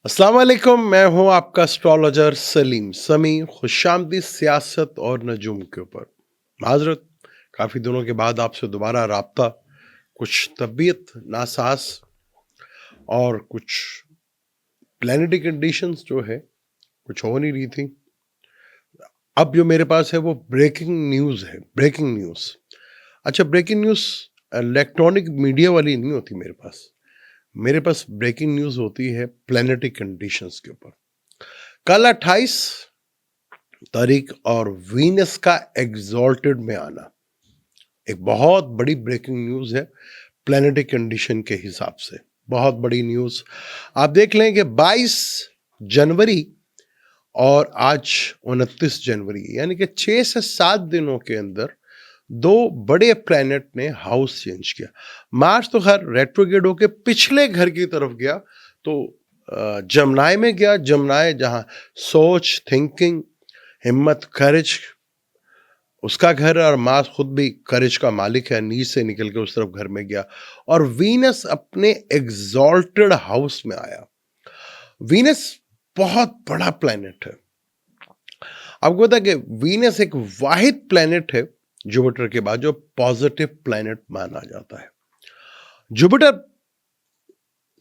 अस्सलाम वालेकुम, मैं हूं आपका एस्ट्रोलॉजर सलीम समी। खुशामदी सियासत और नजूम के ऊपर माजरत। काफ़ी दिनों के बाद आपसे दोबारा राब्ता, कुछ तबीयत नासाज और कुछ प्लानिटरी कंडीशंस जो है कुछ हो नहीं रही थी। अब जो मेरे पास है वो ब्रेकिंग न्यूज़ है। ब्रेकिंग न्यूज़, अच्छा, ब्रेकिंग न्यूज़ इलेक्ट्रॉनिक मीडिया वाली नहीं होती मेरे पास। मेरे पास ब्रेकिंग न्यूज़ होती है प्लानिटरी कंडीशंस के ऊपर। कल 28 तारीख और वीनस का एग्जॉल्टेड में आना एक बहुत बड़ी ब्रेकिंग न्यूज़ है प्लानिटरी कंडीशन के हिसाब से। बहुत बड़ी न्यूज़। आप देख लें कि 22 जनवरी और आज 29 जनवरी, यानी कि 6 से 7 दिनों के अंदर दो बड़े प्लैनेट ने हाउस चेंज किया। मार्स तो खैर रेट्रोग्रेड होके पिछले घर की तरफ गया, तो जमनाय में गया। जमनाय जहां सोच, थिंकिंग, हिम्मत, करेज उसका घर, और मार्स खुद भी करेज का मालिक है, नीच से निकल के उस तरफ घर में गया। और वीनस अपने एग्जॉल्टेड हाउस में आया। वीनस बहुत बड़ा प्लैनेट है। आपको पता है कि वीनस एक वाहिद प्लैनेट है जुपिटर के बाद जो पॉजिटिव प्लैनेट माना जाता है। जुपिटर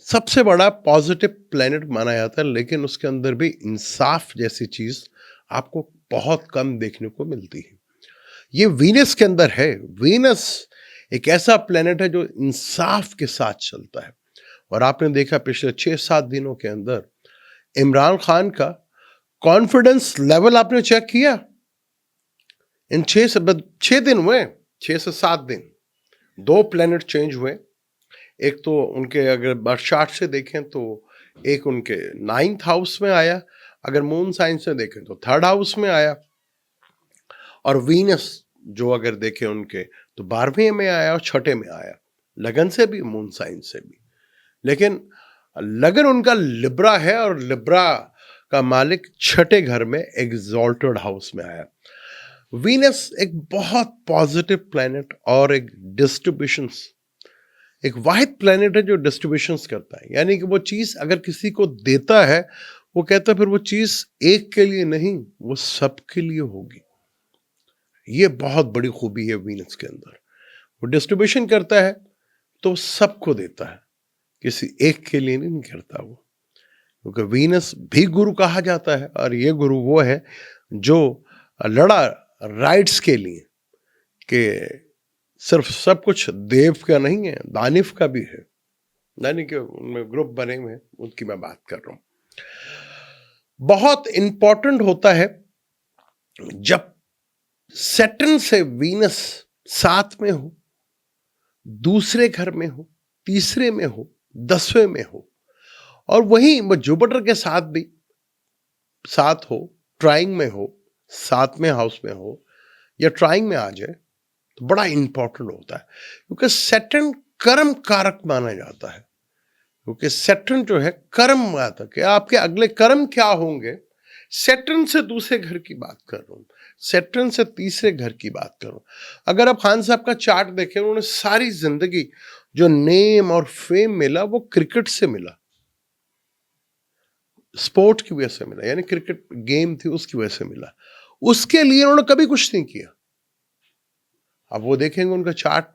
सबसे बड़ा पॉजिटिव प्लैनेट माना जाता है, लेकिन उसके अंदर भी इंसाफ जैसी चीज आपको बहुत कम देखने को मिलती है। ये वीनस के अंदर है। वीनस एक ऐसा प्लैनेट है जो इंसाफ के साथ चलता है। और आपने देखा पिछले 6-7 दिनों के अंदर इमरान खान का कॉन्फिडेंस लेवल आपने चेक किया। इन 6 दिन हुए, 6 से 7 दिन, दो प्लैनेट चेंज हुए। एक तो उनके अगर बर्थ चार्ट से देखें तो एक उनके 9th हाउस में आया, अगर मून साइन से देखें तो 3rd हाउस में आया। और वीनस जो अगर देखें उनके तो 12वें में आया और 6ठे में आया, लगन से भी, मून साइन से भी। लेकिन लगन उनका लिब्रा है और लिब्रा का मालिक 6ठे घर में एग्जॉल्टेड हाउस में आया। वीनस एक बहुत पॉजिटिव प्लैनेट और एक डिस्ट्रीब्यूशंस, एक वाहिद प्लैनेट है जो डिस्ट्रीब्यूशंस करता है। यानी कि वो चीज अगर किसी को देता है, वो कहता है फिर वो चीज एक के लिए नहीं, वो सबके लिए होगी। ये बहुत बड़ी खूबी है वीनस के अंदर। वो डिस्ट्रीब्यूशन करता है तो सबको देता है, किसी एक के लिए नहीं करता वो। क्योंकि वीनस भी गुरु कहा जाता है, और ये गुरु वो है जो लड़ा राइट्स के लिए, कि सिर्फ सब कुछ देव का नहीं है, दानिफ का भी है। यानी कि उनमें ग्रुप बने हुए हैं, उनकी मैं बात कर रहा हूं। बहुत इंपॉर्टेंट होता है जब सैटर्न से वीनस साथ में हो, दूसरे घर में हो, तीसरे में हो, 10वें में हो, और वहीं वो जुपिटर के साथ भी साथ हो, ट्राइंग में हो, 7वें हाउस में हो, या ट्राइंग में आ जाए, तो बड़ा इंपॉर्टेंट होता है। क्योंकि सैटर्न कर्म कारक माना जाता है। क्योंकि सैटर्न जो है कर्म आता है कि आपके अगले कर्म क्या होंगे। सैटर्न से दूसरे घर की बात कर रहा हूं, सैटर्न से तीसरे घर की बात कर रहा हूं। अगर आप खान साहब का चार्ट देखें, उन्होंने सारी जिंदगी जो नेम और फेम मिला वो क्रिकेट से मिला, स्पोर्ट की वजह से मिला, यानी क्रिकेट गेम थी उसकी वजह से मिला। उसके लिए उन्होंने कभी कुछ नहीं किया। अब वो देखेंगे उनका चार्ट,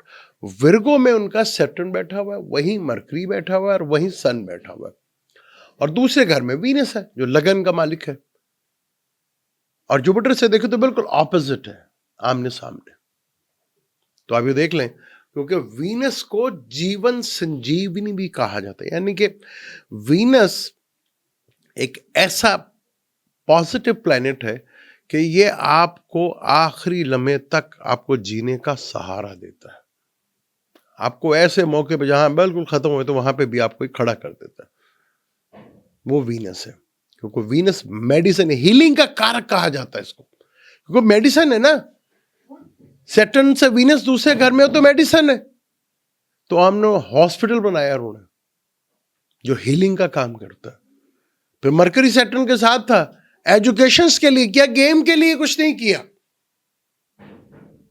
विर्गो में उनका सैटर्न बैठा हुआ है, वहीं मरकरी बैठा हुआ है, और वहीं सन बैठा हुआ है, और दूसरे घर में वीनस है जो लगन का मालिक है। और जुपिटर से देखें तो बिल्कुल ऑपोजिट है, आमने सामने। तो आप ये देख लें, क्योंकि वीनस को जीवन संजीवनी भी कहा जाता है। यानी कि वीनस एक ऐसा पॉजिटिव प्लैनेट है कि ये आपको आखिरी लम्हे तक आपको जीने का सहारा देता है। आपको ऐसे मौके पे जहां बिल्कुल खत्म हुए तो वहां पे भी आपको खड़ा कर देता है। वो वीनस है। क्योंकि वीनस मेडिसिन, हीलिंग का कारक कहा जाता है इसको, क्योंकि मेडिसिन है ना। सैटर्न से वीनस दूसरे घर में हो तो मेडिसिन है। तो हमने हॉस्पिटल बनाया उन्होंने जो हीलिंग का काम करता है। फिर मरकरी सैटर्न के साथ था, एजुकेशन के लिए किया, गेम के लिए कुछ नहीं किया।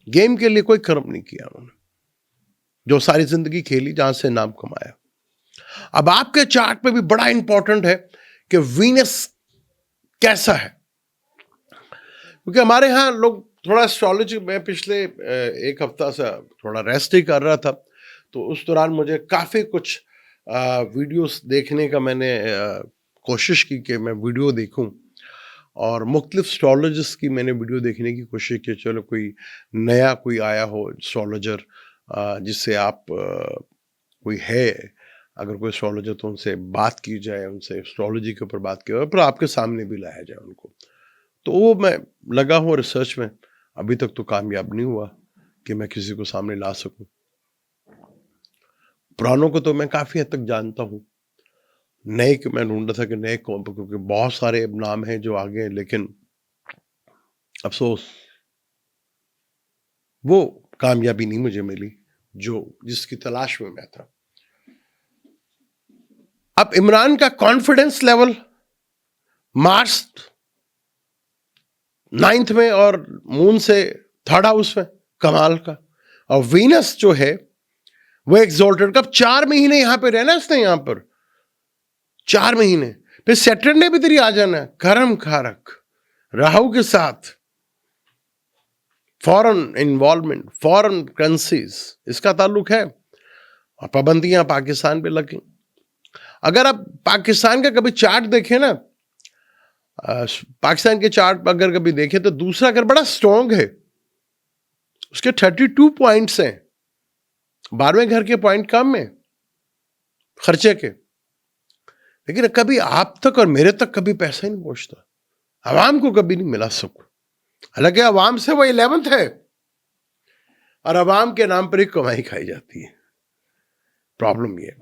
गेम के लिए कोई कर्म नहीं किया उन्होंने, जो सारी जिंदगी खेली, जहां से नाम कमाया। अब आपके चार्ट पे भी बड़ा इंपॉर्टेंट है कि वीनस कैसा है, क्योंकि हमारे यहाँ लोग थोड़ा एस्ट्रोलॉजी में पिछले एक हफ्ता से थोड़ा रेस्ट ही कर रहा था, तो उस दौरान मुझे काफ़ी कुछ वीडियोस देखने का मैंने कोशिश की कि मैं वीडियो देखूं, और मुख्तलिफ एस्ट्रोलॉजिस्ट की मैंने वीडियो देखने की कोशिश की। चलो कोई नया कोई आया हो एस्ट्रोलॉजर जिससे आप कोई है, अगर कोई एस्ट्रोलॉजर तो उनसे बात की जाए, उनसे एस्ट्रोलॉजी के ऊपर बात की जाए, पर आपके सामने भी लाया जाए उनको। तो वो मैं लगा हूँ रिसर्च में, अभी तक तो कामयाब नहीं हुआ कि मैं किसी को सामने ला सकूं। पुरानों को तो मैं काफ़ी हद तक जानता हूँ, नए के मैं ढूंढ रहा था कि नए कौन, क्योंकि बहुत सारे नाम हैं जो आगे हैं, लेकिन अफसोस वो कामयाबी नहीं मुझे मिली जो जिसकी तलाश में मैं था। अब इमरान का कॉन्फिडेंस लेवल मार्स 9th में और मून से 3rd हाउस में, कमाल का। और वीनस जो है वो एक्सॉल्टेड, कब 4 महीने यहां पे रहना इसने, यहां पर 4 महीने, फिर सैटर्न ने भी तेरी आ जाना है, कर्म कारक राहु के साथ, फॉरेन इन्वॉल्वमेंट, फॉरेन करेंसीज इसका ताल्लुक है, और पाबंदियां पाकिस्तान पे लगी। अगर आप पाकिस्तान का कभी चार्ट देखें ना, पाकिस्तान के चार्ट अगर कभी देखें तो दूसरा अगर बड़ा स्ट्रॉन्ग है, उसके 32 पॉइंट्स हैं, 12वें घर के पॉइंट कम है खर्चे के, लेकिन कभी आप तक और मेरे तक कभी पैसा ही नहीं पहुंचता, अवाम को कभी नहीं मिला सुख। हालांकि अवाम से वो 11th है, और अवाम के नाम पर ही कमाई खाई जाती है। प्रॉब्लम ये,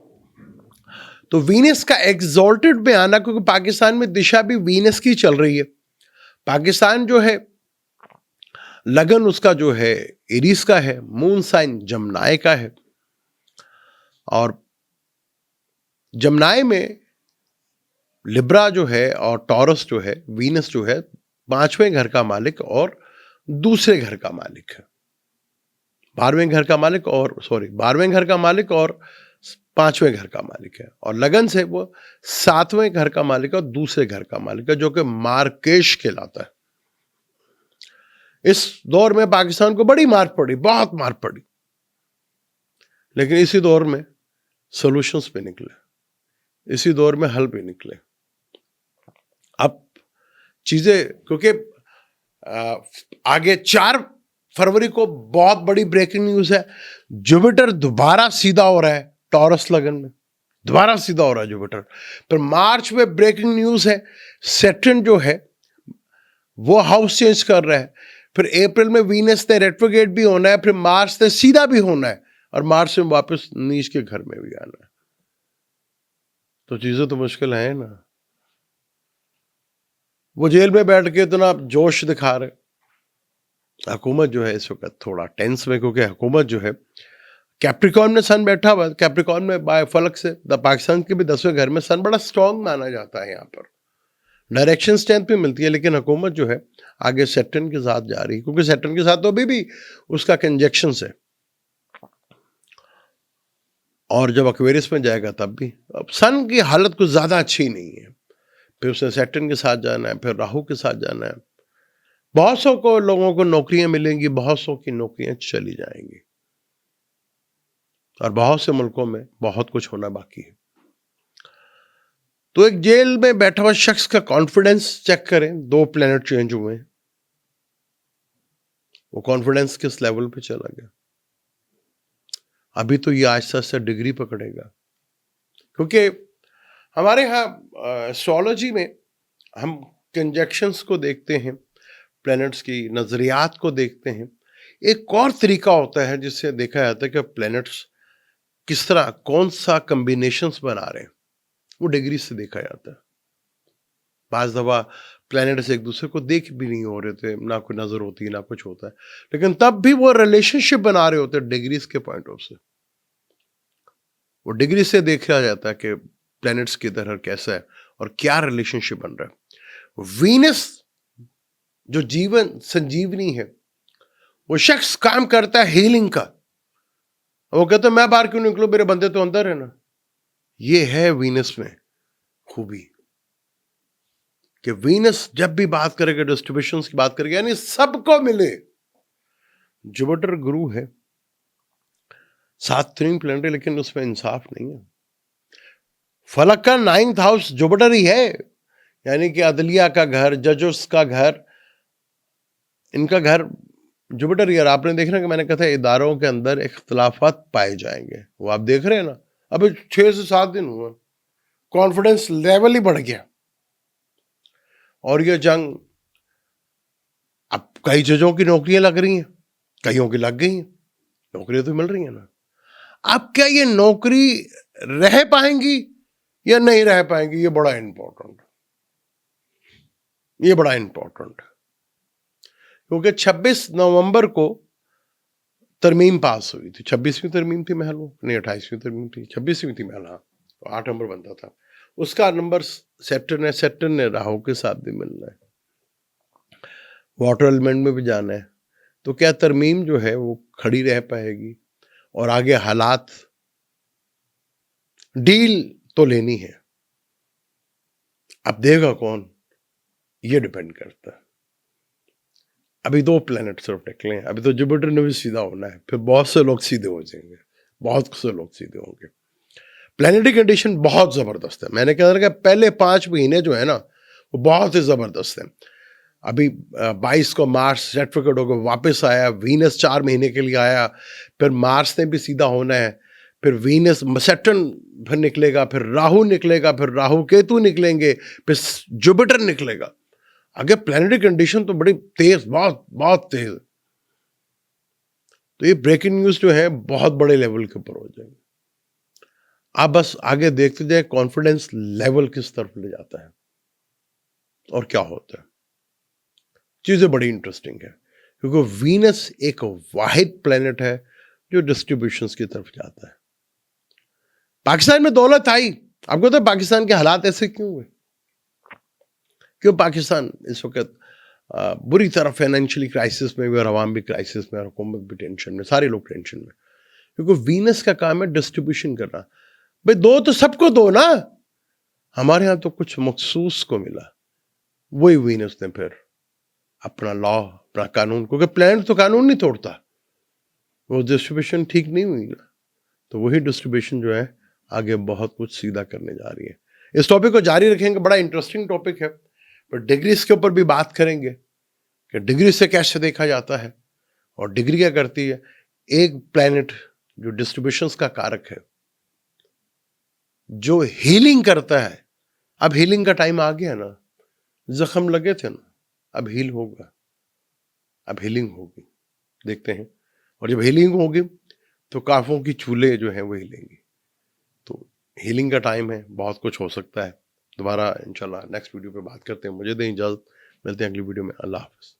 तो वीनस का एक्सॉल्टेड में आना, क्योंकि पाकिस्तान में दिशा भी वीनस की चल रही है। पाकिस्तान जो है लगन उसका जो है एरीज का है, मून साइन जमनाय का है, और जमनाय में लिब्रा जो है और टॉरस जो है, वीनस जो है 5वें घर का मालिक और दूसरे घर का मालिक है, 12वें घर का मालिक और 12वें घर का मालिक और 5वें घर का मालिक है, और लगन से वो 7वें घर का मालिक और दूसरे घर का मालिक है, जो कि मार्केश कहलाता है। इस दौर में पाकिस्तान को बड़ी मार पड़ी, बहुत मार पड़ी, लेकिन इसी दौर में सॉल्यूशंस पे निकले, इसी दौर में हल पे निकले। अब चीजें, क्योंकि आगे 4 फरवरी को बहुत बड़ी ब्रेकिंग न्यूज है, जुपिटर दोबारा सीधा हो रहा है टॉरस लगन में, दोबारा सीधा हो रहा है जुपिटर। फिर मार्च में ब्रेकिंग न्यूज है, सैटर्न जो है वो हाउस चेंज कर रहा है, फिर अप्रैल में वीनस ने रेट्रोग्रेड भी होना है, फिर मार्च ने सीधा भी होना है, और मार्च में वापस नीच के घर में भी आना है। तो चीजें तो मुश्किल है ना। वो जेल में बैठ के इतना जोश दिखा रहे, हुकूमत जो है इस वक्त थोड़ा टेंस में, क्योंकि हुकूमत जो है कैप्रिकॉर्न में सन बैठा हुआ है। कैप्रिकॉर्न में बाय फलक से पाकिस्तान के भी 10वें घर में सन बड़ा स्ट्रांग माना जाता है, यहाँ पर डायरेक्शन स्ट्रेंथ भी मिलती है, लेकिन हुकूमत जो है आगे सैटर्न के साथ जा रही है, क्योंकि सैटर्न के साथ तो अभी भी उसका कंजक्शन है, और जब एक्वेरियस में जाएगा तब भी। अब सन की हालत कुछ ज्यादा अच्छी नहीं है, फिर उसने सैटर्न के साथ जाना है, फिर राहु के साथ जाना है। बहुत सौ को लोगों को नौकरियां मिलेंगी, बहुत सौ की नौकरियां चली जाएंगी, और बहुत से मुल्कों में बहुत कुछ होना बाकी है। तो एक जेल में बैठा हुआ शख्स का कॉन्फिडेंस चेक करें, 2 प्लेनेट चेंज हुए, वो कॉन्फिडेंस किस लेवल पे चला गया। अभी तो ये आहिस्ता आहिस्ता डिग्री पकड़ेगा, क्योंकि हमारे यहाँ एस्ट्रोलॉजी में हम कंजक्शंस को देखते हैं, प्लैनेट्स की नजरियात को देखते हैं। एक और तरीका होता है जिससे देखा जाता है कि प्लैनेट्स किस तरह, कौन सा कॉम्बिनेशंस बना रहे हैं, वो डिग्री से देखा जाता है। बाज दफा प्लैनेट्स एक दूसरे को देख भी नहीं हो रहे थे, ना कोई नजर होती है ना कुछ होता है, लेकिन तब भी वो रिलेशनशिप बना रहे होते हैं डिग्रीज के पॉइंट ऑफ से। वो डिग्री से देखा जाता है कि प्लैनेट्स की तरह कैसा है और क्या रिलेशनशिप बन रहा है। वीनस जो जीवन संजीवनी है, वो शख्स काम करता है हीलिंग का। वो कहता है मैं बाहर क्यों निकलूं, मेरे बंदे तो अंदर है ना। ये है वीनस में खूबी। कि वीनस जब भी बात करेगा, डिस्ट्रीब्यूशंस की बात करेगा, यानी सबको मिले। जुपिटर गुरु है, 7 तीन प्लैनेट है, लेकिन उसमें इंसाफ नहीं है। फलक का 9th हाउस जुपिटर ही है, यानी कि अदलिया का घर, जजेस का घर, इनका घर जुपिटर ही। और आपने देखना कि मैंने कहा था इदारों के अंदर इख्तलाफात पाए जाएंगे, वो आप देख रहे हैं ना। अभी 6 से 7 दिन हुआ, कॉन्फिडेंस लेवल ही बढ़ गया। और ये जंग, अब कई जजों की नौकरियां लग रही हैं, कईयों की लग गई हैं, नौकरियां तो मिल रही हैं ना। अब क्या ये नौकरी रह पाएंगी या नहीं रह पाएंगी, ये बड़ा इंपॉर्टेंट, ये बड़ा इंपॉर्टेंट है। क्योंकि 26 नवंबर को तरमीम पास हुई थी, 26वीं तरमीम थी महल, वो नहीं 28वीं तरमीम थी, 26वीं थी महल। हाँ, तो 8 नंबर बनता था, उसका नंबर सेक्टर ने राहु के साथ भी मिलना है, वाटर एलिमेंट में भी जाना है। तो क्या तरमीम जो है वो खड़ी रह पाएगी, और आगे हालात, डील तो लेनी है, अब देगा कौन, ये डिपेंड करता है। अभी 2 प्लैनेट सिर्फ निकले हैं, अभी तो जुपिटर ने भी सीधा होना है, फिर बहुत से लोग सीधे हो जाएंगे, बहुत से लोग सीधे होंगे। प्लैनेटरी कंडीशन बहुत जबरदस्त है। मैंने कहा था पहले 5 महीने जो है ना वो बहुत ही जबरदस्त है। अभी 22 को मार्स रेट्रोग्रेड होकर वापस आया, वीनस 4 महीने के लिए आया, फिर मार्स ने भी सीधा होना है, फिर वीनस, सैटर्न फिर निकलेगा, फिर राहु निकलेगा, फिर राहु केतु निकलेंगे, फिर जुपिटर निकलेगा। आगे प्लैनेटरी कंडीशन तो बड़ी तेज, बहुत बहुत तेज। तो ये ब्रेकिंग न्यूज जो है बहुत बड़े लेवल के ऊपर हो जाएंगे। आप बस आगे देखते जाए कॉन्फिडेंस लेवल किस तरफ ले जाता है और क्या होता है। चीजें बड़ी इंटरेस्टिंग है, क्योंकि वीनस एक वाहिद प्लेनेट है जो डिस्ट्रीब्यूशंस की तरफ जाता है। पाकिस्तान में दौलत आई, आपको तो पाकिस्तान के हालात ऐसे क्यों हुए, क्यों पाकिस्तान इस वक्त बुरी तरह फाइनेंशियली क्राइसिस में भी, और अवाम भी क्राइसिस में, और हुकूमत भी टेंशन में, सारे लोग टेंशन में, क्योंकि वीनस का काम है डिस्ट्रीब्यूशन करना। भाई दो तो सबको दो ना, हमारे यहां तो कुछ मखसूस को मिला, वही वीनस ने फिर अपना लॉ, अपना कानून, क्योंकि प्लान तो कानून नहीं तोड़ता, वो डिस्ट्रीब्यूशन ठीक नहीं हुई ना, तो वही डिस्ट्रीब्यूशन जो है आगे बहुत कुछ सीधा करने जा रही है। इस टॉपिक को जारी रखेंगे, बड़ा इंटरेस्टिंग टॉपिक है, पर डिग्रीज के ऊपर भी बात करेंगे कि डिग्री से कैसे देखा जाता है, और डिग्री क्या करती है। एक प्लैनेट जो डिस्ट्रीब्यूशंस का कारक है, जो हीलिंग करता है, अब हीलिंग का टाइम आ गया ना, जख्म लगे थे ना, अब हील होगा, अब हीलिंग होगी, देखते हैं। और जब हीलिंग होगी तो काफों की चूल्हे जो हैं वो हिलेंगी। तो हीलिंग का टाइम है, बहुत कुछ हो सकता है। दोबारा इंशाल्लाह नेक्स्ट वीडियो पे बात करते हैं। मुझे दें इजाजत, मिलते हैं अगली वीडियो में। अल्लाह हाफ़िज़।